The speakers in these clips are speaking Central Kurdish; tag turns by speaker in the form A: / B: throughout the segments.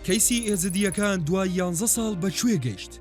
A: کەیسی ئێزدیەکان دوای 11 ساڵ بەکوێ گەیشت.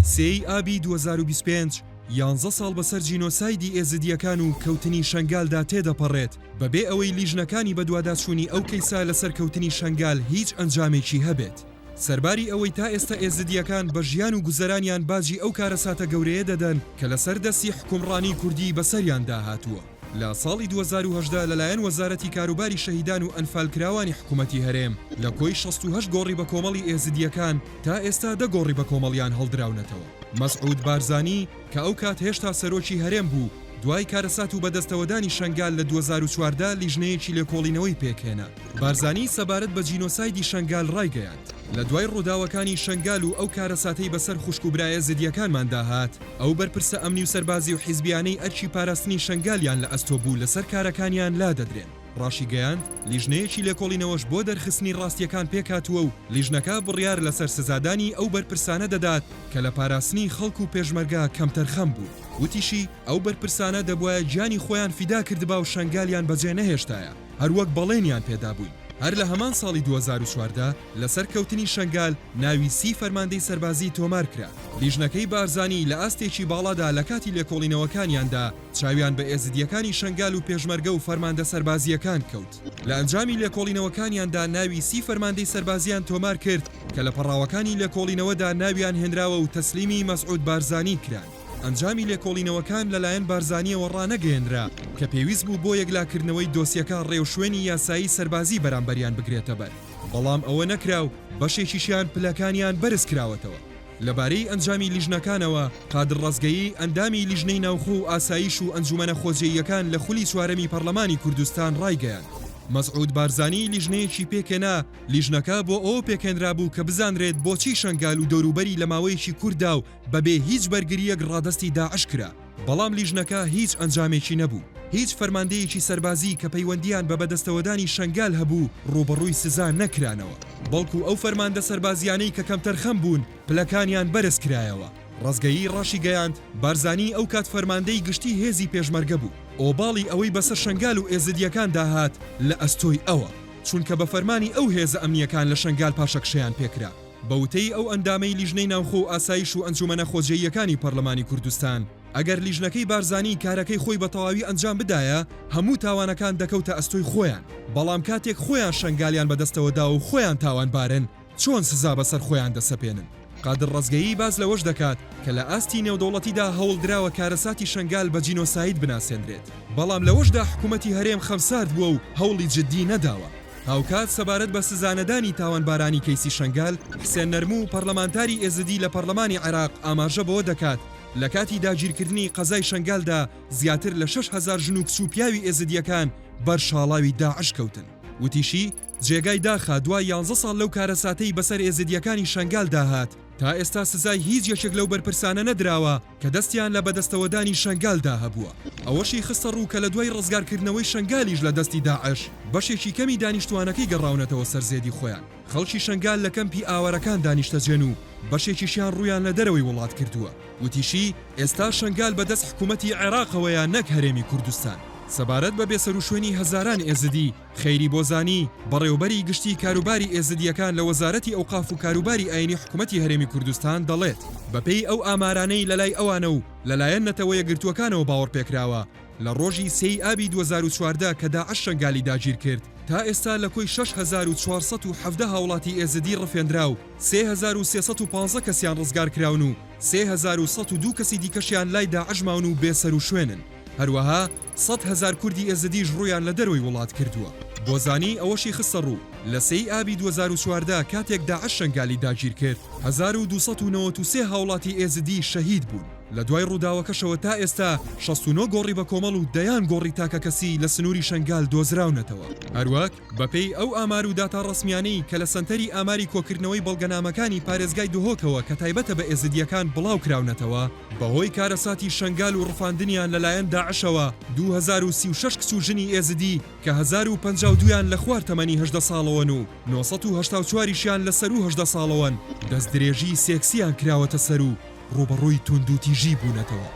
A: 3 ئابی 2025 11 ساڵ بەسەر جینۆسایدی ئێزدیەکان و کەوتنی شەنگالدا تێدەپەڕێت بەبێ ئەوەی لیژنەکانی بەدواداچوونی ئەو کەیسا لەسەر کەوتنی شەنگال هیچ ئەنجامێکی هەبێت. سەرباری ئەوەی تا ئێستا ئێزدیەکان بە ژیان و گوزەرانیان باجی ئەو کارەساتە گەورەیە دەدەن کە لەسەر دەستی حکومڕانی کوردی بەسەریان داهاتووە. لە ساڵی 2018 لەلایەن وەزارەتی کاروباری شەهیدان و ئەنفالکراوانی حکوومەتی هەرێم لە کۆی 68 گۆڕی بە کۆمەڵی ئێزدیەکان تا ئێستا 10 گۆڕی بە کۆمەڵیان هەڵدراونەتەوە. مەسعود بارزانی کە ئەو کات هێشتا سەرۆکی هەرێم بوو دوای کارەسات و بەدەستەوەدانی شەنگال لە 2014 لیژنەیەکی لێکۆڵینەوەی پێکهێنا. بارزانی سەبارەت بە جینۆسایدی شەنگال ڕایگەیاند. لە دوای ڕووداوەکانی شەنگال و ئەو کارەساتەی بەسەر خوشک و برایە زدیەکانمان داهات ئەو بەرپرسە ئەمنی و سەربازی و حیزبیانەی ئەرچی پاراستنی شەنگالیان لە ئەستۆ بوو لەسەر کارەکانیان لا دەدرێن. ڕاشی گەیاند لیژنەیەکی لێکۆڵینەوەش بۆ دەرخستنی ڕاستیەکان پێکاتووە و لیژنەکە بڕیار لەسەر سزادانی ئەو بەرپرسانە دەدات کە لە پاراستنی خەڵک و پێشمەرگا کەمتەرخەم بوو. وتیشی ئەو بەرپرسانە دەبوایە گیانی خۆیان فیدا کردبا و شەنگالیان بەجێ نەهێشتایە هەروەک بەڵێنیان پێدابووین. هەر لە هەمان ساڵی 2014 لەسەر کەوتنی شەنگال ناوی 30 فەرماندەی سەربازی تۆمار کرا. لیژنەکەی بارزانی لە ئاستێکی باڵادا لە کاتی لێکۆڵینەوەکانیاندا چاویان بە ئێزدیەکانی شەنگال و پێشمەرگە و فەرماندە سەربازیەکان کەوت. لە ئەنجامی لێکۆڵینەوەکانیاندا ناوی 30 فەرماندەی سەربازیان تۆمار کرد کە لە پەڕاوەکانی لێکۆڵینەوەدا ناویان هێنراوە و تەسلیمی مەسعود بارزانی کران. ئەنجامی لێکۆڵینەوەکان لەلایەن بارزانیەوە ڕانەگەێنرا کە پێویست بوو بۆ یەکلاکردنەوەی دۆسیەکە ڕێوشوێنی یاسایی سەربازی بەرامبەریان بگرێتە بەر. بەڵام ئەوە نەکراو بەشێکیشیان پلەکانیان بەرز کراوەتەوە. لەبارەی ئەنجامی لیژنەکانەوە قادر ڕزگەیی ئەندامی لیژنەی ناوخۆ و ئاسایش و ئەنجومەنە خۆجێیەکان لە خولی چوارەمی پەرلەمانی کوردستان ڕایگەیاند. مەسعود بارزانی لیژنەیەکی پێکێنا لیژنەکە بۆ ئەوە پێکێنرا بوو کە بزانرێت بۆچی شەنگال و دەوروبەری لە ماوەیەکی کووردا و بەبێ هیچ بەرگریەک ڕادستی داعش کرا. بەڵام لیژنەکە هیچ ئەنجامێکی نەبوو. هیچ فەرماندەیەکی سەربازی کە پەیوەندیان بە بەدەستەوەدانی شەنگال هەبوو ڕوبەڕووی سزا نەکرانەوە. بەڵکو ئەو فەرماندە سەربازیانەی کە کەمتەرخەم بوون پلەکانیان بەرز کرایەوە. ڕزگەیی ڕاشی گەیاند بارزانی ئەو کات فەرماندەی گشتی هێزی پێشمەرگە بوو. ئۆباڵی ئەوەی بەسەر شەنگال و ئێزدیەکان داهات لە ئەستۆی ئەوە چونکە بە فەرمانی ئەو هێزە ئەمنیەکان لە شەنگال پاشەکشەیان پێکرا. بەوتەی ئەو ئەندامەی لیژنەی ناوخۆ و ئاسایش و ئەنجومەنە خۆجێیەکانی پەرلەمانی کوردستان ئەگەر لیژنەکەی بارزانی کارەکەی خۆی بە تەواوی ئەنجام بدایە هەموو تاوانەکان دەکەوتە ئەستۆی خۆیان. بەڵام کاتێک خۆیان شەنگالیان بەدەستەوەدا و خۆیان تاوانبارن چۆن سزا بەسەر خۆیان دەسەپێنن. قادر ڕزگەیی باز لەوەش دەکات کە لە ئاستی نێودەوڵەتیدا هەوڵدراوە کارەساتی شەنگال بە جینۆساید بناسێنرێت. بەڵام لەوەشدا حکوومەتی هەرێم خەمسارد بووە و هەوڵی جددی نەداوە. هاوکات سەبارەت بە سزانەدانی تاوانبارانی کەیسی شەنگال حسێن نەرموو پەرلەمانتاری ئێزدی لە پەرلەمانی عێراق ئاماژە بەوە دەکات لە کاتی داگیرکردنی قەزای شەنگالدا زیاتر لە 6,000 ژن و کچ و پیاوی ئێزدیەکان بەر شاڵاوی داعش کەوتن. وتیشی جێگای داخە دوای 11 ساڵ لەو کارەساتەی بەسەر ئێزدیەکانی شەنگال داهات تا ئێستا سزای هیچ یەکێک لەو بەرپرسانە نەدراوە کە دەستیان لە بەدەستەوەدانی شەنگالدا هەبووە. ئەوەشی خستە ڕوو کە لە دوای ڕزگارکردنەوەی شەنگالیش لە دەستی داعش بەشێکی کەمی دانیشتوانەکەی گەڕاونەتەوە سەرزێدی خۆیان. خەڵکی شەنگال لە کەمپی ئاوارەکان دانیشتەجێن و بەشێکیشیان ڕوویان لە دەرەوەی وڵات کردووە. وتیشی ئێستا شەنگال بەدەست حکوومەتی عێراقەوەیە نەک هەرێمی کوردستان. سەبارەت بە بێسەروشوێنی هەزاران ئێزدی خەیری بۆزانی بەڕێوەبەری گشتی کاروباری ئێزدیەکان لە وەزارەتی ئەوقاف و کاروباری ئاینی حکوومەتی هەرێمی کوردستان دەڵێت بەپێی ئەو ئامارانەی لەلای ئەوانە و لەلایەن نەتەوە یەکگرتووەکانەوە باوەڕ پێکراوە لە ڕۆژی 3 ئابی 2014 کە داعش شەنگالی داگیر کرد تا ئێستا لە کۆی 6470 هاوڵاتی ئێزدی ڕفێنرا و 3315 کەسیان ڕزگار کراون و 3102 کەسی دیکەشیان لای داعش ماون و بێسەروشوێنن. هەروەها 100,000 کوردی ئێزدیش ڕوویان لە دەرەوەی وڵات کردووە. بۆزانی ئەوەشی خستە ڕوو لە 3 ئابی 2014 کاتێک داعش شەنگالی داگیر کرد 1293 هاوڵاتی ئێزدی شەهید بوون. لە دوای ڕووداوەکەشەوە تا ئێستا 69 گۆڕی بە کۆمەڵ و دەیان گۆڕی تاکە کەسی لە سنووری شەنگال دۆزراونەتەوە. هەروەک بەپێی ئەو ئامار و داتا ڕسمیانەی کە لە سەنتەری ئاماری کۆکردنەوەی بەڵگەنامەکانی پارێزگای دهۆکەوە کە تایبەتە بە ئێزدیەکان بڵاو کراونەتەوە بەهۆی کارەساتی شەنگال و ڕفاندنیان لەلایەن داعشەوە 2036 کچ و ژنی ئێزدی کە 1052یان لە خوار تەمەنی 18 ساڵەوەن و 984یشیان لە سەر و 18 ساڵەوەن دەست درێژی سێکسیان کراوەتە سەر و ڕوبەڕووی توندوتیژی بوونەتەوە.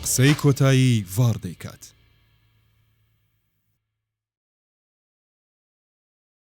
A: قسەی کۆتایی ڤار دەیکات.